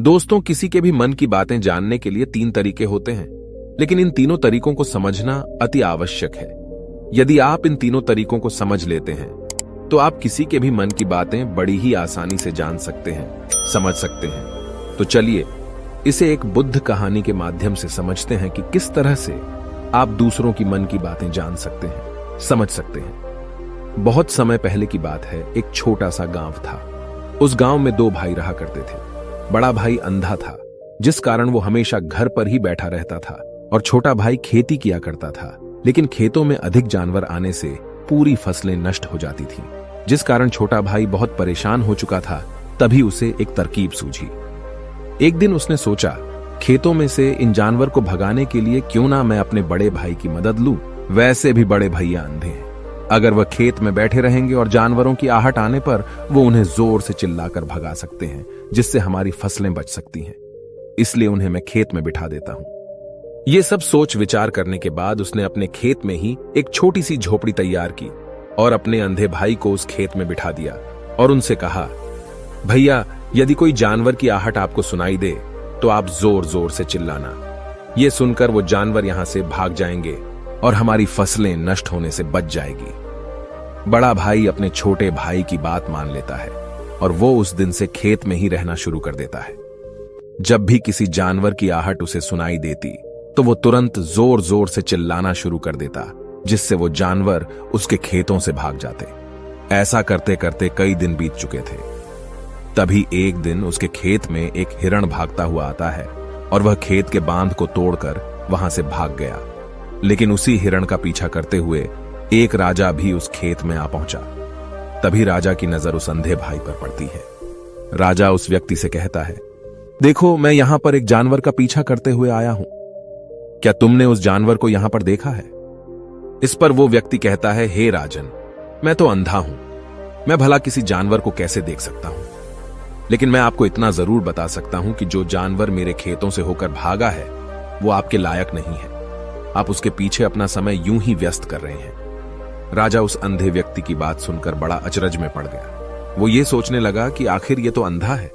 दोस्तों, किसी के भी मन की बातें जानने के लिए 3 तरीके होते हैं, लेकिन इन तीनों तरीकों को समझना अति आवश्यक है। यदि आप इन तीनों तरीकों को समझ लेते हैं तो आप किसी के भी मन की बातें बड़ी ही आसानी से जान सकते हैं, समझ सकते हैं। तो चलिए इसे एक बुद्ध कहानी के माध्यम से समझते हैं कि किस तरह से आप दूसरों की मन की बातें जान सकते हैं, समझ सकते हैं। बहुत समय पहले की बात है। एक छोटा सा गांव था। उस गांव में 2 भाई रहा करते थे। बड़ा भाई अंधा था, जिस कारण वो हमेशा घर पर ही बैठा रहता था, और छोटा भाई खेती किया करता था। लेकिन खेतों में अधिक जानवर आने से पूरी फसलें नष्ट हो जाती थीं, जिस कारण छोटा भाई बहुत परेशान हो चुका था। तभी उसे एक तरकीब सूझी। एक दिन उसने सोचा, खेतों में से इन जानवर को भगाने के लिए क्यों ना मैं अपने बड़े भाई की मदद लूं। वैसे भी बड़े भैया अंधे हैं। अगर वह खेत में बैठे रहेंगे और जानवरों की आहट आने पर वो उन्हें जोर से चिल्लाकर भगा सकते हैं, जिससे हमारी फसलें बच सकती हैं। इसलिए उन्हें मैं खेत में बिठा देता हूं। ये सब सोच विचार करने के बाद उसने अपने खेत में ही एक छोटी सी झोपड़ी तैयार की और अपने अंधे भाई को उस खेत में बिठा दिया और उनसे कहा, भैया, यदि कोई जानवर की आहट आपको सुनाई दे तो आप जोर जोर से चिल्लाना। ये सुनकर वो जानवर यहां से भाग जाएंगे और हमारी फसलें नष्ट होने से बच जाएगी। बड़ा भाई अपने छोटे भाई की बात मान लेता है और वो उस दिन से खेत में ही रहना शुरू कर देता है। जब भी किसी जानवर की आहट उसे सुनाई देती तो वो तुरंत जोर जोर से चिल्लाना शुरू कर देता, जिससे वो जानवर उसके खेतों से भाग जाते। ऐसा करते करते कई दिन बीत चुके थे। तभी एक दिन उसके खेत में एक हिरण भागता हुआ आता है और वह खेत के बांध को तोड़कर वहां से भाग गया। लेकिन उसी हिरण का पीछा करते हुए एक राजा भी उस खेत में आ पहुंचा। तभी राजा की नजर उस अंधे भाई पर पड़ती है। राजा उस व्यक्ति से कहता है, देखो, मैं यहां पर एक जानवर का पीछा करते हुए आया हूं। क्या तुमने उस जानवर को यहां पर देखा है? इस पर वो व्यक्ति कहता है, हे राजन, मैं तो अंधा हूं, मैं भला किसी जानवर को कैसे देख सकता हूं। लेकिन मैं आपको इतना जरूर बता सकता हूं कि जो जानवर मेरे खेतों से होकर भागा है वो आपके लायक नहीं है। आप उसके पीछे अपना समय यूं ही व्यस्त कर रहे हैं। राजा उस अंधे व्यक्ति की बात सुनकर बड़ा अचरज में पड़ गया। वो ये सोचने लगा कि आखिर ये तो अंधा है,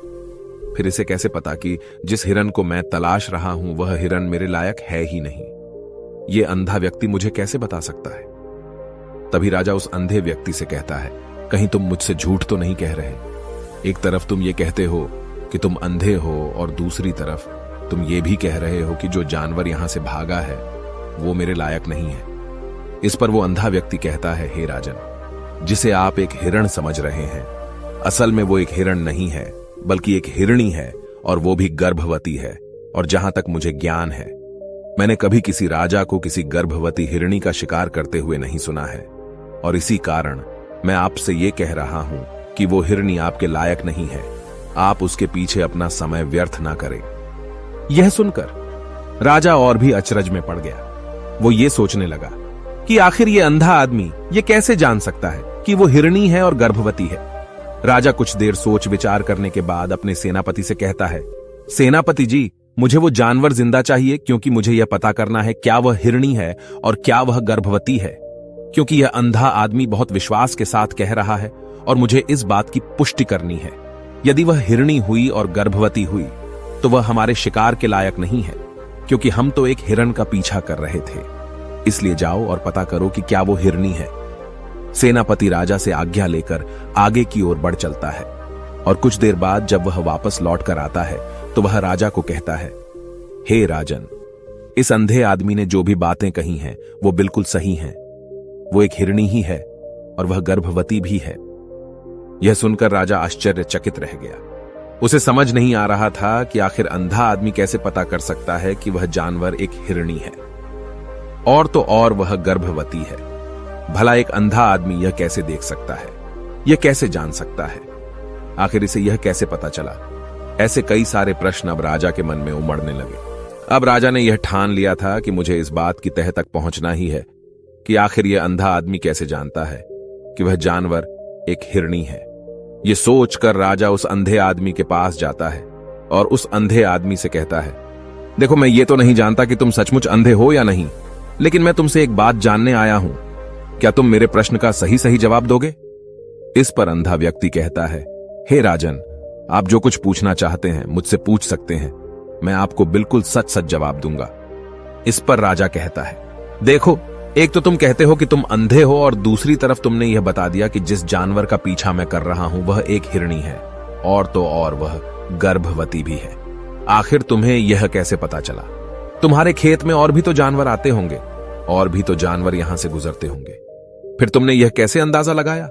फिर इसे कैसे पता कि जिस हिरन को मैं तलाश रहा हूं वह हिरन मेरे लायक है ही नहीं। ये अंधा व्यक्ति मुझे कैसे बता सकता है? तभी राजा उस अंधे व्यक्ति से कहता है, कहीं तुम मुझसे झूठ तो नहीं कह रहे? एक तरफ तुम ये कहते हो कि तुम अंधे हो और दूसरी तरफ तुम ये भी कह रहे हो कि जो जानवर यहां से भागा है वो मेरे लायक नहीं है। इस पर वो अंधा व्यक्ति कहता है, हे राजन, जिसे आप एक हिरण समझ रहे हैं, असल में वो एक हिरण नहीं है बल्कि एक हिरणी है, और वो भी गर्भवती है। और जहां तक मुझे ज्ञान है, मैंने कभी किसी राजा को किसी गर्भवती हिरणी का शिकार करते हुए नहीं सुना है। और इसी कारण मैं आपसे ये कह रहा हूं कि वो हिरणी आपके लायक नहीं है। आप उसके पीछे अपना समय व्यर्थ ना करें। यह सुनकर राजा और भी अचरज में पड़ गया। वो ये सोचने लगा कि आखिर ये अंधा आदमी ये कैसे जान सकता है कि वो हिरणी है और गर्भवती है। राजा कुछ देर सोच विचार करने के बाद अपने सेनापति से कहता है, सेनापति जी, मुझे वो जानवर जिंदा चाहिए, क्योंकि मुझे यह पता करना है क्या वह हिरणी है और क्या वह गर्भवती है। क्योंकि यह अंधा आदमी बहुत विश्वास के साथ कह रहा है और मुझे इस बात की पुष्टि करनी है। यदि वह हिरणी हुई और गर्भवती हुई तो वह हमारे शिकार के लायक नहीं है, क्योंकि हम तो एक हिरण का पीछा कर रहे थे। इसलिए जाओ और पता करो कि क्या वो हिरणी है। सेनापति राजा से आज्ञा लेकर आगे की ओर बढ़ चलता है और कुछ देर बाद जब वह वापस लौट कर आता है तो वह राजा को कहता है, हे राजन, इस अंधे आदमी ने जो भी बातें कही हैं वो बिल्कुल सही हैं। वो एक हिरणी ही है और वह गर्भवती भी है। यह सुनकर राजा आश्चर्यचकित रह गया। उसे समझ नहीं आ रहा था कि आखिर अंधा आदमी कैसे पता कर सकता है कि वह जानवर एक हिरणी है, और तो और वह गर्भवती है। भला एक अंधा आदमी यह कैसे देख सकता है, यह कैसे जान सकता है? आखिर इसे यह कैसे पता चला? ऐसे कई सारे प्रश्न अब राजा के मन में उमड़ने लगे। अब राजा ने यह ठान लिया था कि मुझे इस बात की तह तक पहुंचना ही है कि आखिर यह अंधा आदमी कैसे जानता है कि वह जानवर एक हिरणी है। यह सोचकर राजा उस अंधे आदमी के पास जाता है और उस अंधे आदमी से कहता है, देखो, मैं ये तो नहीं जानता कि तुम सचमुच अंधे हो या नहीं, लेकिन मैं तुमसे एक बात जानने आया हूं। क्या तुम मेरे प्रश्न का सही सही जवाब दोगे? इस पर अंधा व्यक्ति कहता है, हे राजन, आप जो कुछ पूछना चाहते हैं मुझसे पूछ सकते हैं, मैं आपको बिल्कुल सच सच जवाब दूंगा। इस पर राजा कहता है, देखो, एक तो तुम कहते हो कि तुम अंधे हो और दूसरी तरफ तुमने यह बता दिया कि जिस जानवर का पीछा मैं कर रहा हूं वह एक हिरणी है, और तो और वह गर्भवती भी है। आखिर तुम्हें यह कैसे पता चला? तुम्हारे खेत में और भी तो जानवर आते होंगे, और भी तो जानवर यहां से गुजरते होंगे, फिर तुमने यह कैसे अंदाजा लगाया?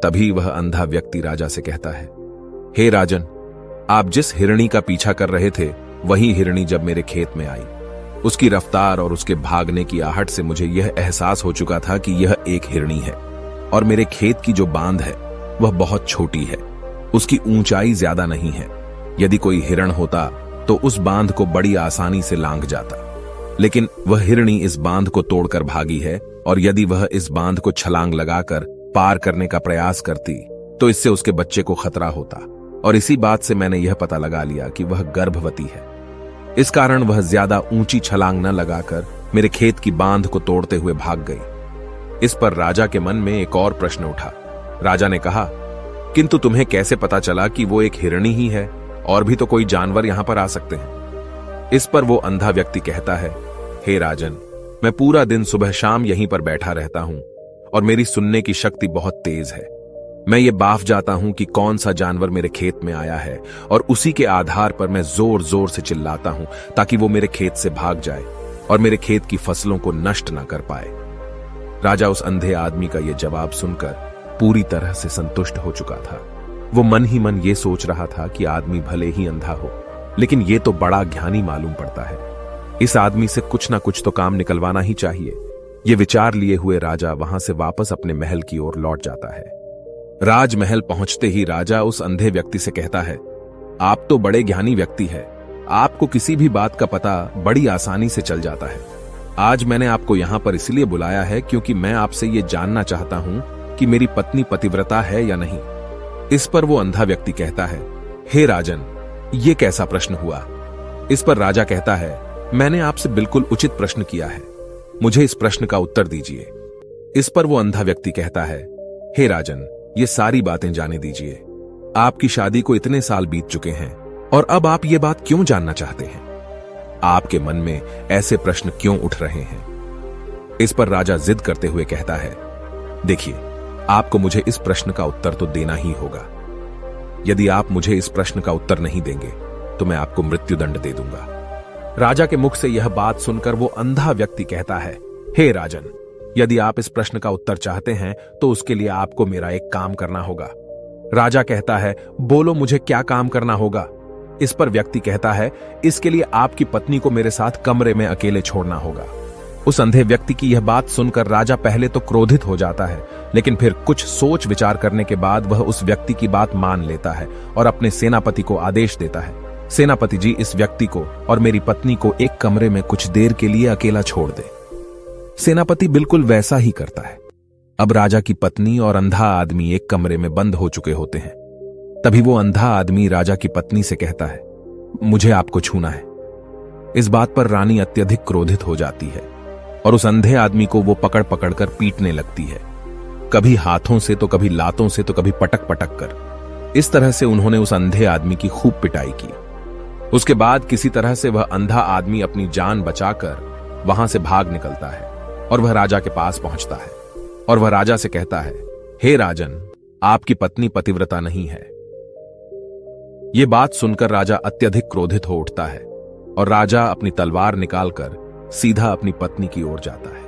तभी वह अंधा व्यक्ति राजा से कहता है, हे राजन, आप जिस हिरणी का पीछा कर रहे थे वही हिरणी जब मेरे खेत में आई, उसकी रफ्तार और उसके भागने की आहट से मुझे यह एहसास हो चुका था कि यह एक हिरणी है, और मेरे खेत की जो बांध है वह बहुत छोटी है, उसकी ऊंचाई ज्यादा नहीं है। यदि कोई हिरण होता तो उस बांध को बड़ी आसानी से लांघ जाता, लेकिन वह हिरणी इस बांध को तोड़कर भागी है, और यदि वह इस बांध को छलांग लगाकर पार करने का प्रयास करती तो इससे उसके बच्चे को खतरा होता, और इसी बात से मैंने यह पता लगा लिया कि वह गर्भवती है। इस कारण वह ज्यादा ऊंची छलांग न लगाकर मेरे खेत की बांध को तोड़ते हुए भाग गई। इस पर राजा के मन में एक और प्रश्न उठा। राजा ने कहा, किंतु तुम्हें कैसे पता चला कि वो एक हिरणी ही है? और भी तो कोई जानवर यहां पर आ सकते हैं। इस पर वो अंधा व्यक्ति कहता है, हे राजन, मैं पूरा दिन सुबह शाम यहीं पर बैठा रहता हूं, और मेरी सुनने की शक्ति बहुत तेज है। मैं ये बाफ जाता हूं कि कौन सा जानवर मेरे खेत में आया है, और उसी के आधार पर मैं जोर जोर से चिल्लाता हूं ताकि वो मेरे खेत से भाग जाए और मेरे खेत की फसलों को नष्ट न कर पाए। राजा उस अंधे आदमी का यह जवाब सुनकर पूरी तरह से संतुष्ट हो चुका था। वो मन ही मन ये सोच रहा था कि आदमी भले ही अंधा हो, लेकिन ये तो बड़ा ज्ञानी मालूम पड़ता है। इस आदमी से कुछ ना कुछ तो काम निकलवाना ही चाहिए। ये विचार लिए हुए राजा वहां से वापस अपने महल की ओर लौट जाता है। राजमहल पहुंचते ही राजा उस अंधे व्यक्ति से कहता है, आप तो बड़े ज्ञानी व्यक्ति है, आपको किसी भी बात का पता बड़ी आसानी से चल जाता है। आज मैंने आपको यहां पर इसलिए बुलाया है क्योंकि मैं आपसे ये जानना चाहता हूं कि मेरी पत्नी पतिव्रता है या नहीं। इस पर वो अंधा व्यक्ति कहता है, हे राजन, ये कैसा प्रश्न हुआ? इस पर राजा कहता है, मैंने आपसे बिल्कुल उचित प्रश्न किया है, मुझे इस प्रश्न का उत्तर दीजिए। इस पर वो अंधा व्यक्ति कहता है, हे राजन, ये सारी बातें जाने दीजिए। आपकी शादी को इतने साल बीत चुके हैं, और अब आप ये बात क्यों जानना चाहते हैं? आपके मन में ऐसे प्रश्न क्यों उठ रहे हैं? इस पर राजा जिद करते हुए कहता है, देखिए, आपको मुझे इस प्रश्न का उत्तर तो देना ही होगा। यदि आप मुझे इस प्रश्न का उत्तर नहीं देंगे तो मैं आपको मृत्युदंड दे दूंगा। राजा के मुख से यह बात सुनकर वो अंधा व्यक्ति कहता है, हे राजन, यदि आप इस प्रश्न का उत्तर चाहते हैं तो उसके लिए आपको मेरा एक काम करना होगा। राजा कहता है, बोलो, मुझे क्या काम करना होगा? इस पर व्यक्ति कहता है, इसके लिए आपकी पत्नी को मेरे साथ कमरे में अकेले छोड़ना होगा। उस अंधे व्यक्ति की यह बात सुनकर राजा पहले तो क्रोधित हो जाता है, लेकिन फिर कुछ सोच विचार करने के बाद वह उस व्यक्ति की बात मान लेता है और अपने सेनापति को आदेश देता है, सेनापति जी, इस व्यक्ति को और मेरी पत्नी को एक कमरे में कुछ देर के लिए अकेला छोड़ दे। सेनापति बिल्कुल वैसा ही करता है। अब राजा की पत्नी और अंधा आदमी एक कमरे में बंद हो चुके होते हैं। तभी वो अंधा आदमी राजा की पत्नी से कहता है, मुझे आपको छूना है। इस बात पर रानी अत्यधिक क्रोधित हो जाती है और उस अंधे आदमी को वो पकड़ पकड़ कर पीटने लगती है, कभी हाथों से तो कभी लातों से तो कभी पटक पटक कर। इस तरह से उन्होंने उस अंधे आदमी की खूब पिटाई की। उसके बाद किसी तरह से वह अंधा आदमी अपनी जान बचाकर वहां से भाग निकलता है और वह राजा के पास पहुंचता है और वह राजा से कहता है, हे राजन, आपकी पत्नी पतिव्रता नहीं है। यह बात सुनकर राजा अत्यधिक क्रोधित हो उठता है और राजा अपनी तलवार निकालकर सीधा अपनी पत्नी की ओर जाता है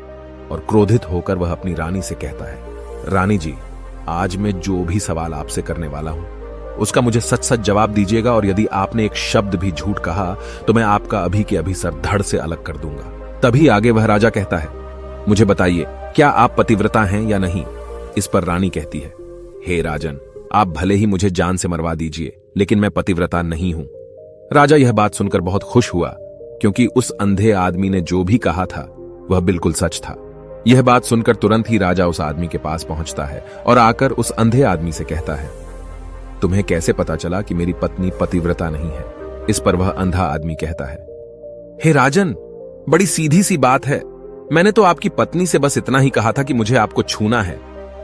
और क्रोधित होकर वह अपनी रानी से कहता है, रानी जी, आज मैं जो भी सवाल आपसे करने वाला हूं उसका मुझे सच सच जवाब दीजिएगा, और यदि आपने एक शब्द भी झूठ कहा तो मैं आपका अभी के अभी सर धड़ से अलग कर दूंगा। तभी आगे वह राजा कहता है, मुझे बताइए, क्या आप पतिव्रता हैं या नहीं? इस पर रानी कहती है, हे राजन, आप भले ही मुझे जान से मरवा दीजिए, लेकिन मैं पतिव्रता नहीं हूं। राजा यह बात सुनकर बहुत खुश हुआ, क्योंकि उस अंधे आदमी ने जो भी कहा था वह बिल्कुल सच था। यह बात सुनकर तुरंत ही राजा उस आदमी के पास पहुंचता है और आकर उस अंधे आदमी से कहता है, तुम्हें कैसे पता चला कि मेरी पत्नी पतिव्रता नहीं है? इस पर वह अंधा आदमी कहता है, हे राजन, बड़ी सीधी सी बात है, मैंने तो आपकी पत्नी से बस इतना ही कहा था कि मुझे आपको छूना है,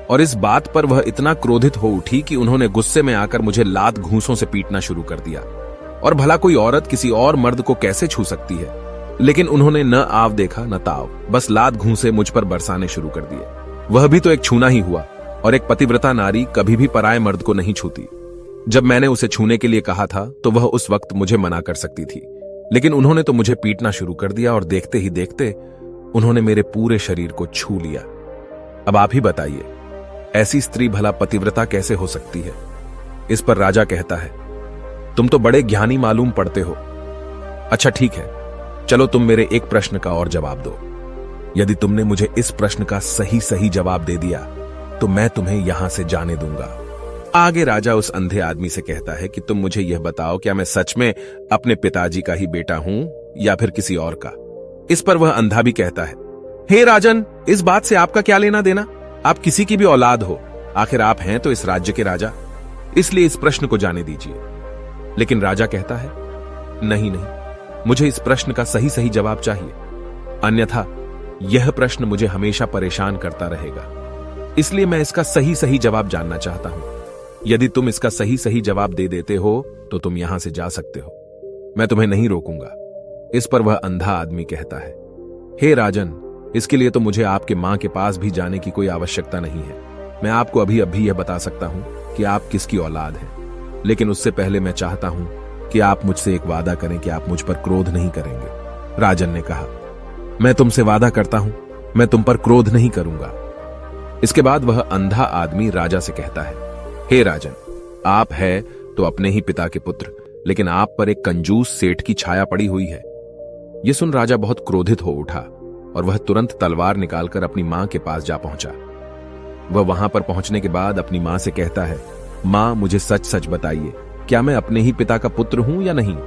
और इस बात पर वह इतना क्रोधित हो उठी कि उन्होंने गुस्से में आकर मुझे लात घूंसों से पीटना शुरू कर दिया। और भला कोई औरत किसी और मर्द को कैसे छू सकती है, लेकिन उन्होंने न आव देखा न ताव, बस लात घूंसे मुझ पर बरसाने शुरू कर दिए। वह भी तो एक छूना ही हुआ, और एक पतिव्रता नारी कभी भी पराये मर्द को नहीं छूती। जब मैंने उसे छूने के लिए कहा था तो वह उस वक्त मुझे मना कर सकती थी, लेकिन उन्होंने तो मुझे पीटना शुरू कर दिया और देखते ही देखते उन्होंने मेरे पूरे शरीर को छू लिया। अब आप ही बताइए, ऐसी स्त्री भला पतिव्रता कैसे हो सकती है? इस पर राजा कहता है, तुम तो बड़े ज्ञानी मालूम पड़ते हो। अच्छा ठीक है, चलो तुम मेरे एक प्रश्न का और जवाब दो। यदि तुमने मुझे इस प्रश्न का सही सही जवाब दे दिया तो मैं तुम्हें यहां से जाने दूंगा। आगे राजा उस अंधे आदमी से कहता है कि तुम मुझे यह बताओ, क्या मैं सच में अपने पिताजी का ही बेटा हूं या फिर किसी और का? इस पर वह अंधा भी कहता है, हे राजन, इस बात से आपका क्या लेना देना? आप किसी की भी औलाद हो, आखिर आप हैं तो इस राज्य के राजा, इसलिए इस प्रश्न को जाने दीजिए। लेकिन राजा कहता है, नहीं नहीं, मुझे इस प्रश्न का सही सही जवाब चाहिए, अन्यथा यह प्रश्न मुझे हमेशा परेशान करता रहेगा। इसलिए मैं इसका सही सही जवाब जानना चाहता हूं। यदि तुम इसका सही सही जवाब दे देते हो तो तुम यहां से जा सकते हो, मैं तुम्हें नहीं रोकूंगा। इस पर वह अंधा आदमी कहता है, हे राजन, इसके लिए तो मुझे आपके मां के पास भी जाने की कोई आवश्यकता नहीं है। मैं आपको अभी अभी यह बता सकता हूं कि आप किसकी औलाद हैं, लेकिन उससे पहले मैं चाहता हूं कि आप मुझसे एक वादा करें कि आप मुझ पर क्रोध नहीं करेंगे। राजन ने कहा, मैं तुमसे वादा करता हूं, मैं तुम पर क्रोध नहीं करूंगा। इसके बाद वह अंधा आदमी राजा से कहता है, हे राजन, आप है तो अपने ही पिता के पुत्र, लेकिन आप पर एक कंजूस सेठ की छाया पड़ी हुई है। यह सुन राजा बहुत क्रोधित हो उठा और वह तुरंत तलवार निकालकर अपनी मां के पास जा पहुंचा। वह वहां पर पहुंचने के बाद अपनी मां से कहता है, मां, मुझे सच सच बताइए, क्या मैं अपने ही पिता का पुत्र हूं या नहीं?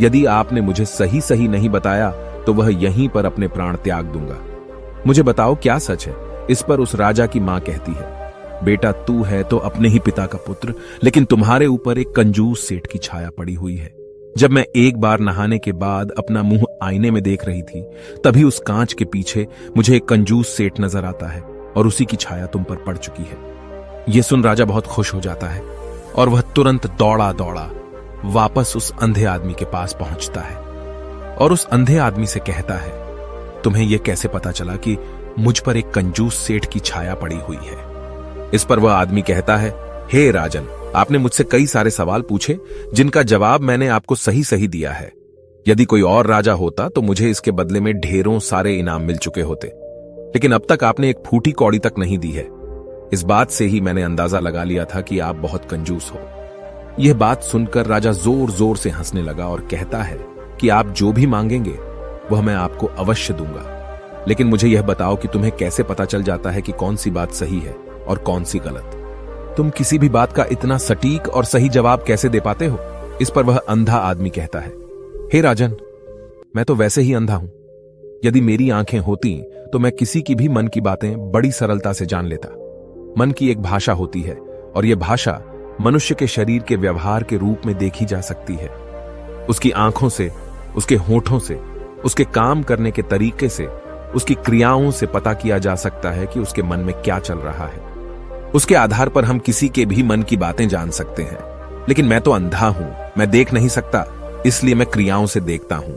यदि आपने मुझे सही सही नहीं बताया तो वह यहीं पर अपने प्राण त्याग दूंगा। मुझे बताओ क्या सच है? इस पर उस राजा की मां कहती है, बेटा, तू है तो अपने ही पिता का पुत्र, लेकिन तुम्हारे ऊपर एक कंजूस सेठ की छाया पड़ी हुई है। जब मैं एक बार नहाने के बाद अपना मुंह आईने में देख रही थी, तभी उस कांच के पीछे मुझे एक कंजूस सेठ नजर आता है और उसी की छाया तुम पर पड़ चुकी है। यह सुन राजा बहुत खुश हो जाता है और वह तुरंत दौड़ा दौड़ा वापस उस अंधे आदमी के पास पहुंचता है और उस अंधे आदमी से कहता है, तुम्हें यह कैसे पता चला कि मुझ पर एक कंजूस सेठ की छाया पड़ी हुई है? इस पर वह आदमी कहता है, हे राजन, आपने मुझसे कई सारे सवाल पूछे जिनका जवाब मैंने आपको सही सही दिया है। यदि कोई और राजा होता तो मुझे इसके बदले में ढेरों सारे इनाम मिल चुके होते, लेकिन अब तक आपने एक फूटी कौड़ी तक नहीं दी है। इस बात से ही मैंने अंदाजा लगा लिया था कि आप बहुत कंजूस हो। यह बात सुनकर राजा जोर जोर से हंसने लगा और कहता है कि आप जो भी मांगेंगे वह मैं आपको अवश्य दूंगा, लेकिन मुझे यह बताओ कि तुम्हें कैसे पता चल जाता है कि कौन सी बात सही है और कौन सी गलत? तुम किसी भी बात का इतना सटीक और सही जवाब कैसे दे पाते हो? इस पर वह अंधा आदमी कहता है, हे राजन, मैं तो वैसे ही अंधा हूं। यदि मेरी आंखें होती तो मैं किसी की भी मन की बातें बड़ी सरलता से जान लेता। मन की एक भाषा होती है और यह भाषा मनुष्य के शरीर के व्यवहार के रूप में देखी जा सकती है। उसकी आंखों से, उसके होठों से, उसके काम करने के तरीके से, उसकी क्रियाओं से पता किया जा सकता है कि उसके मन में क्या चल रहा है। उसके आधार पर हम किसी के भी मन की बातें जान सकते हैं, लेकिन मैं तो अंधा हूं, मैं देख नहीं सकता, इसलिए मैं क्रियाओं से देखता हूं।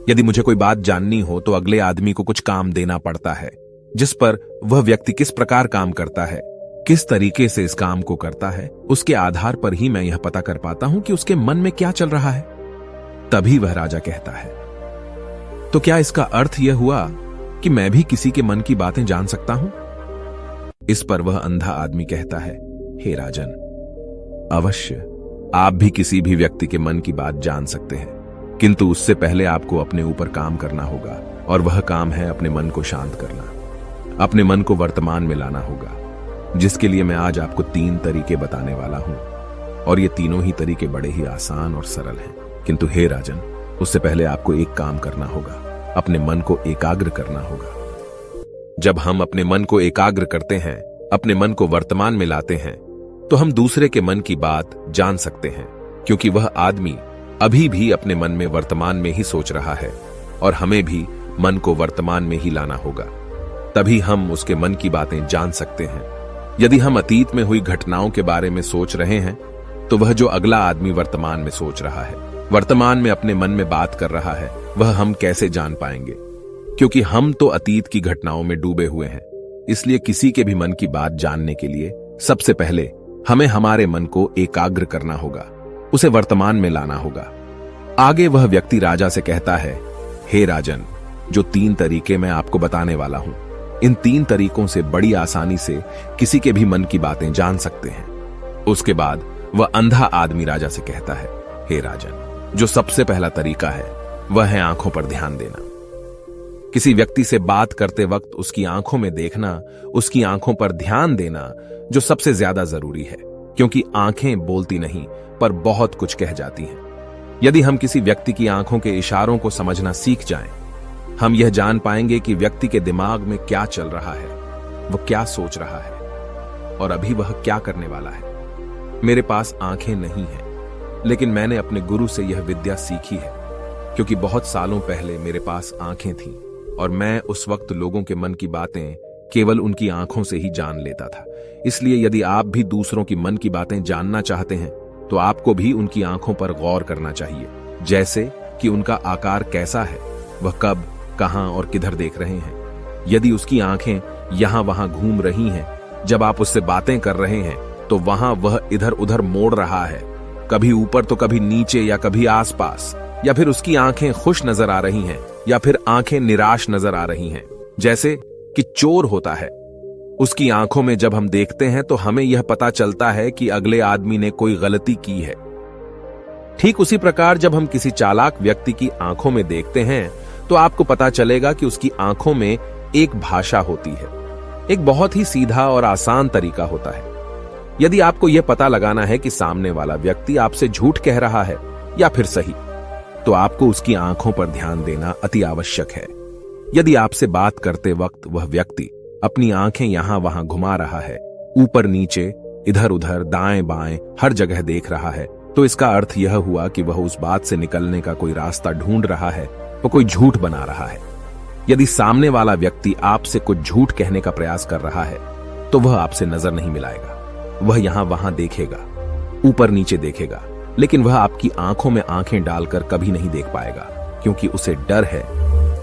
यदि मुझे कोई बात जाननी हो तो अगले आदमी को कुछ काम देना पड़ता है, जिस पर वह व्यक्ति किस प्रकार काम करता है, किस तरीके से इस काम को करता है, उसके आधार पर ही मैं यह पता कर पाता हूं कि उसके मन में क्या चल रहा है। तभी वह राजा कहता है, तो क्या इसका अर्थ यह हुआ कि मैं भी किसी के मन की बातें जान सकता हूं? इस पर वह अंधा आदमी कहता है, हे राजन, अवश्य आप भी किसी भी व्यक्ति के मन की बात जान सकते हैं, किंतु उससे पहले आपको अपने ऊपर काम करना होगा, और वह काम है अपने मन को शांत करना, अपने मन को वर्तमान में लाना होगा, जिसके लिए मैं आज आपको 3 तरीके बताने वाला हूं। और ये तीनों ही तरीके बड़े ही आसान और सरल हैं, किंतु हे राजन, उससे पहले आपको एक काम करना होगा, अपने मन को एकाग्र करना होगा। जब हम अपने मन को एकाग्र करते हैं, अपने मन को वर्तमान में लाते हैं, तो हम दूसरे के मन की बात जान सकते हैं, क्योंकि वह आदमी अभी भी अपने मन में वर्तमान में ही सोच रहा है, और हमें भी मन को वर्तमान में ही लाना होगा, तभी हम उसके मन की बातें जान सकते हैं। यदि हम अतीत में हुई घटनाओं के बारे में सोच रहे हैं तो वह जो अगला आदमी वर्तमान में सोच रहा है, वर्तमान में अपने मन में बात कर रहा है, वह हम कैसे जान पाएंगे? क्योंकि हम तो अतीत की घटनाओं में डूबे हुए हैं। इसलिए किसी के भी मन की बात जानने के लिए सबसे पहले हमें हमारे मन को एकाग्र करना होगा, उसे वर्तमान में लाना होगा। आगे वह व्यक्ति राजा से कहता है, हे राजन, जो 3 तरीके मैं आपको बताने वाला हूं, इन 3 तरीकों से बड़ी आसानी से किसी के भी मन की बातें जान सकते हैं। उसके बाद वह अंधा आदमी राजा से कहता है, हे राजन, जो सबसे पहला तरीका है वह है आंखों पर ध्यान देना। किसी व्यक्ति से बात करते वक्त उसकी आंखों में देखना, उसकी आंखों पर ध्यान देना जो सबसे ज्यादा जरूरी है, क्योंकि आंखें बोलती नहीं पर बहुत कुछ कह जाती हैं। यदि हम किसी व्यक्ति की आंखों के इशारों को समझना सीख जाएं, हम यह जान पाएंगे कि व्यक्ति के दिमाग में क्या चल रहा है, वह क्या सोच रहा है और अभी वह क्या करने वाला है। मेरे पास आंखें नहीं हैं, लेकिन मैंने अपने गुरु से यह विद्या सीखी है, क्योंकि बहुत सालों पहले मेरे पास आंखें थीं और मैं उस वक्त लोगों के मन की बातें केवल उनकी आंखों से ही जान लेता था। इसलिए यदि आप भी दूसरों की मन की बातें जानना चाहते हैं तो आपको भी उनकी आंखों पर गौर करना चाहिए, जैसे कि उनका आकार कैसा है, वह कब, कहां और किधर देख रहे हैं। यदि उसकी आंखें यहां वहां घूम रही हैं, जब आप उससे बातें कर रहे हैं तो वहां वह इधर उधर मोड़ रहा है, कभी ऊपर तो कभी नीचे या कभी आसपास, या फिर उसकी आंखें खुश नजर आ रही हैं या फिर आंखें निराश नजर आ रही हैं, जैसे कि चोर होता है। उसकी आंखों में जब हम देखते हैं तो हमें यह पता चलता है कि अगले आदमी ने कोई गलती की है। ठीक उसी प्रकार जब हम किसी चालाक व्यक्ति की आंखों में देखते हैं तो आपको पता चलेगा कि उसकी आंखों में एक भाषा होती है। एक बहुत ही सीधा और आसान तरीका होता है। यदि आपको यह पता लगाना है कि सामने वाला व्यक्ति आपसे झूठ कह रहा है या फिर सही, तो आपको उसकी आंखों पर ध्यान देना अति आवश्यक है। यदि आपसे बात करते वक्त वह व्यक्ति अपनी आंखें यहां वहां घुमा रहा है, ऊपर नीचे, इधर उधर, दाएं बाएं, हर जगह देख रहा है, तो इसका अर्थ यह हुआ कि वह उस बात से निकलने का कोई रास्ता ढूंढ रहा है, वह कोई झूठ बना रहा है। यदि सामने वाला व्यक्ति आपसे कुछ झूठ कहने का प्रयास कर रहा है तो वह आपसे नजर नहीं मिलाएगा। वह यहां वहां देखेगा, ऊपर नीचे देखेगा, लेकिन वह आपकी आंखों में आंखें डालकर कभी नहीं देख पाएगा, क्योंकि उसे डर है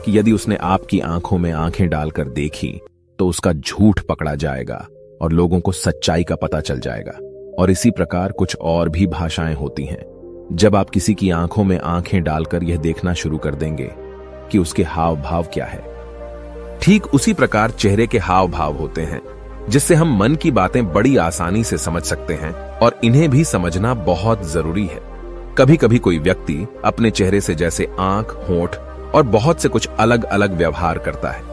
कि यदि उसने आपकी आंखों में आंखें डालकर देखी तो उसका झूठ पकड़ा जाएगा और लोगों को सच्चाई का पता चल जाएगा। और इसी प्रकार कुछ और भी भाषाएं होती हैं। जब आप किसी की आंखों में आंखें डालकर यह देखना शुरू कर देंगे कि उसके हाव भाव क्या है, ठीक उसी प्रकार चेहरे के हाव भाव होते हैं, जिससे हम मन की बातें बड़ी आसानी से समझ सकते हैं और इन्हें भी समझना बहुत जरूरी है। कभी कभी कोई व्यक्ति अपने चेहरे से जैसे आंख, होंठ और बहुत से कुछ अलग अलग व्यवहार करता है।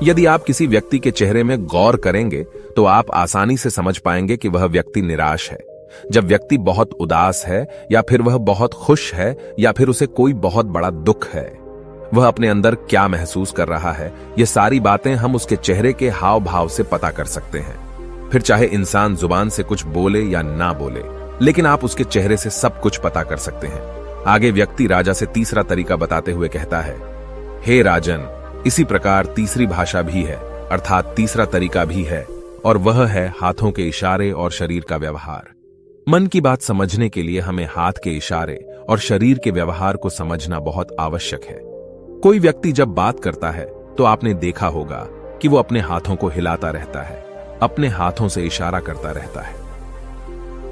यदि आप किसी व्यक्ति के चेहरे में गौर करेंगे तो आप आसानी से समझ पाएंगे कि वह व्यक्ति निराश है, जब व्यक्ति बहुत उदास है, या फिर वह बहुत खुश है, या फिर उसे कोई बहुत बड़ा दुख है। वह अपने अंदर क्या महसूस कर रहा है, ये सारी बातें हम उसके चेहरे के हाव भाव से पता कर सकते हैं। फिर चाहे इंसान जुबान से कुछ बोले या ना बोले, लेकिन आप उसके चेहरे से सब कुछ पता कर सकते हैं। आगे व्यक्ति राजा से तीसरा तरीका बताते हुए कहता है, हे राजन, इसी प्रकार तीसरी भाषा भी है, अर्थात तीसरा तरीका भी है, और वह है हाथों के इशारे और शरीर का व्यवहार। मन की बात समझने के लिए हमें हाथ के इशारे और शरीर के व्यवहार को समझना बहुत आवश्यक है। कोई व्यक्ति जब बात करता है तो आपने देखा होगा कि वो अपने हाथों को हिलाता रहता है, अपने हाथों से इशारा करता रहता है।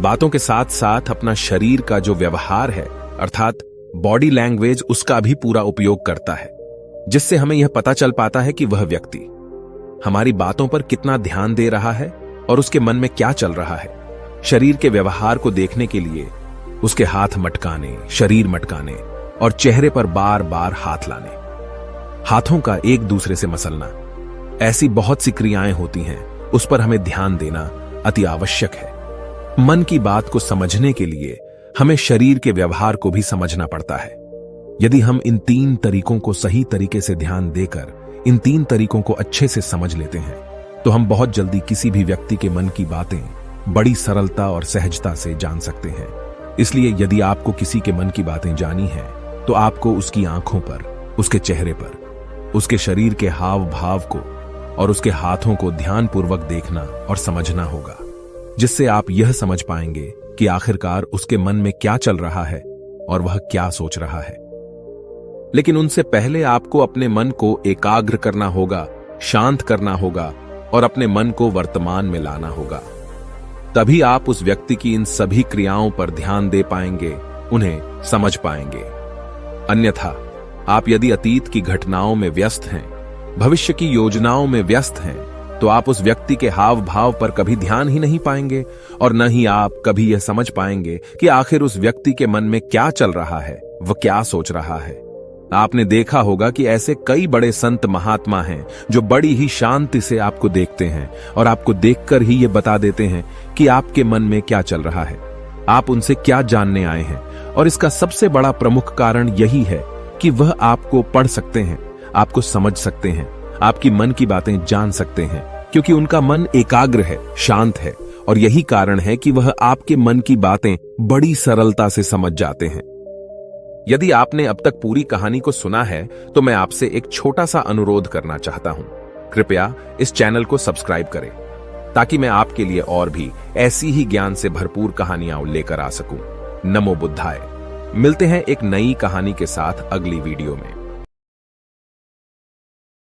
बातों के साथ साथ अपना शरीर का जो व्यवहार है, अर्थात बॉडी लैंग्वेज, उसका भी पूरा उपयोग करता है, जिससे हमें यह पता चल पाता है कि वह व्यक्ति हमारी बातों पर कितना ध्यान दे रहा है और उसके मन में क्या चल रहा है। शरीर के व्यवहार को देखने के लिए उसके हाथ मटकाने, शरीर मटकाने और चेहरे पर बार बार हाथ लाने, हाथों का एक दूसरे से मसलना, ऐसी बहुत सी क्रियाएं होती हैं, उस पर हमें ध्यान देना अति आवश्यक है। मन की बात को समझने के लिए हमें शरीर के व्यवहार को भी समझना पड़ता है। यदि हम इन 3 तरीकों को सही तरीके से ध्यान देकर इन 3 तरीकों को अच्छे से समझ लेते हैं तो हम बहुत जल्दी किसी भी व्यक्ति के मन की बातें बड़ी सरलता और सहजता से जान सकते हैं। इसलिए यदि आपको किसी के मन की बातें जानी है तो आपको उसकी आंखों पर, उसके चेहरे पर, उसके शरीर के हाव भाव को और उसके हाथों को ध्यानपूर्वक देखना और समझना होगा, जिससे आप यह समझ पाएंगे कि आखिरकार उसके मन में क्या चल रहा है और वह क्या सोच रहा है। लेकिन उनसे पहले आपको अपने मन को एकाग्र करना होगा, शांत करना होगा और अपने मन को वर्तमान में लाना होगा। तभी आप उस व्यक्ति की इन सभी क्रियाओं पर ध्यान दे पाएंगे, उन्हें समझ पाएंगे। अन्यथा आप यदि अतीत की घटनाओं में व्यस्त हैं, भविष्य की योजनाओं में व्यस्त हैं, तो आप उस व्यक्ति के हाव भाव पर कभी ध्यान ही नहीं पाएंगे और न ही आप कभी यह समझ पाएंगे कि आखिर उस व्यक्ति के मन में क्या चल रहा है, वह क्या सोच रहा है। आपने देखा होगा कि ऐसे कई बड़े संत महात्मा हैं जो बड़ी ही शांति से आपको देखते हैं और आपको देखकर ही ये बता देते हैं कि आपके मन में क्या चल रहा है, आप उनसे क्या जानने आए हैं। और इसका सबसे बड़ा प्रमुख कारण यही है कि वह आपको पढ़ सकते हैं, आपको समझ सकते हैं, आपकी मन की बातें जान सकते हैं, क्योंकि उनका मन एकाग्र है, शांत है। और यही कारण है कि वह आपके मन की बातें बड़ी सरलता से समझ जाते हैं। यदि आपने अब तक पूरी कहानी को सुना है तो मैं आपसे एक छोटा सा अनुरोध करना चाहता हूं। कृपया इस चैनल को सब्सक्राइब करें ताकि मैं आपके लिए और भी ऐसी ही ज्ञान से भरपूर कहानियां लेकर आ सकूं। नमो बुद्धाय। मिलते हैं एक नई कहानी के साथ अगली वीडियो में।